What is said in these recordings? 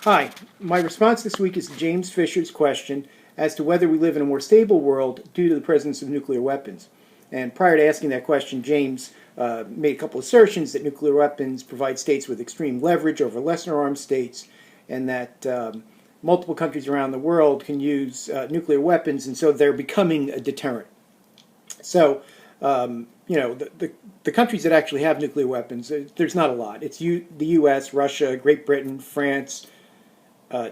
Hi, my response this week is to James Fisher's question as to whether we live in a more stable world due to the presence of nuclear weapons. And prior to asking that question, James made a couple assertions that nuclear weapons provide states with extreme leverage over lesser armed states, and that multiple countries around the world can use nuclear weapons, and so they're becoming a deterrent. So, the countries that actually have nuclear weapons, there's not a lot. It's the U.S., Russia, Great Britain, France,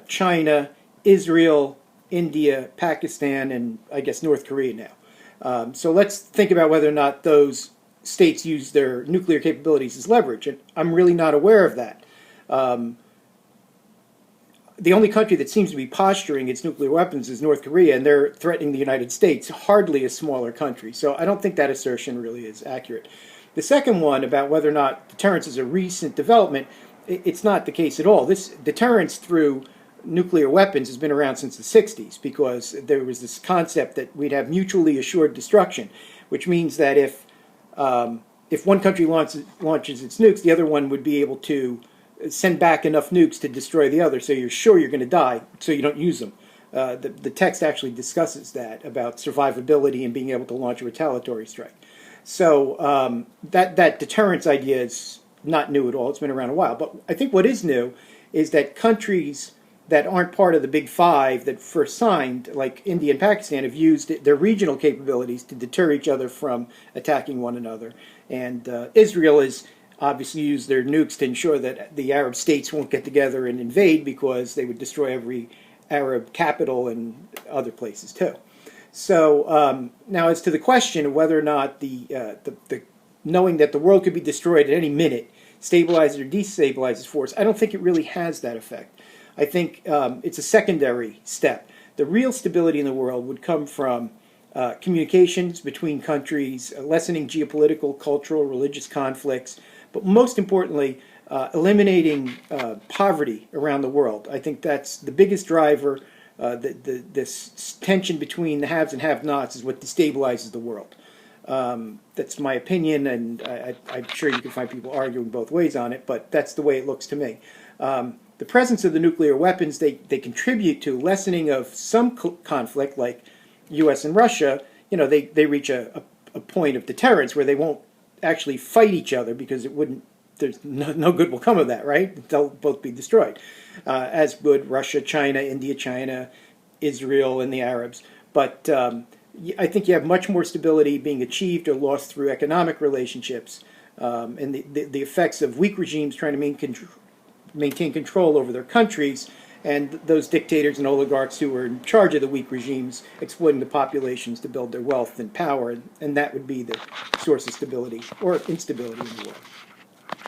China, Israel, India, Pakistan, and I guess North Korea now. So let's think about whether or not those states use their nuclear capabilities as leverage. And I'm really not aware of that. The only country that seems to be posturing its nuclear weapons is North Korea, and they're threatening the United States, hardly a smaller country. So I don't think that assertion really is accurate. The second one about whether or not deterrence is a recent development, it's not the case at all. This deterrence through nuclear weapons has been around since the 60s, because there was this concept that we'd have mutually assured destruction, which means that if one country launches its nukes, the other one would be able to send back enough nukes to destroy the other, so you're sure you're going to die, so you don't use them. The text actually discusses that, about survivability and being able to launch a retaliatory strike. So that deterrence idea is not new at all. It's been around a while. But I think what is new is that countries that aren't part of the Big Five that first signed, like India and Pakistan, have used their regional capabilities to deter each other from attacking one another. And Israel has obviously used their nukes to ensure that the Arab states won't get together and invade, because they would destroy every Arab capital and other places too. So now, as to the question of whether or not the knowing that the world could be destroyed at any minute stabilizes or destabilizes force, I don't think it really has that effect. I think it's a secondary step. The real stability in the world would come from communications between countries, lessening geopolitical, cultural, religious conflicts, but most importantly, eliminating poverty around the world. I think that's the biggest driver. This tension between the haves and have-nots is what destabilizes the world. That's my opinion, and I'm sure you can find people arguing both ways on it, but that's the way it looks to me. The presence of the nuclear weapons, they contribute to lessening of some conflict, like U.S. and Russia. They reach a point of deterrence where they won't actually fight each other, because there's no good will come of that, right? They'll both be destroyed, as would Russia, China, India, China, Israel, and the Arabs. But I think you have much more stability being achieved or lost through economic relationships, and the effects of weak regimes trying to maintain control over their countries, and those dictators and oligarchs who are in charge of the weak regimes exploiting the populations to build their wealth and power, and that would be the source of stability or instability in the world.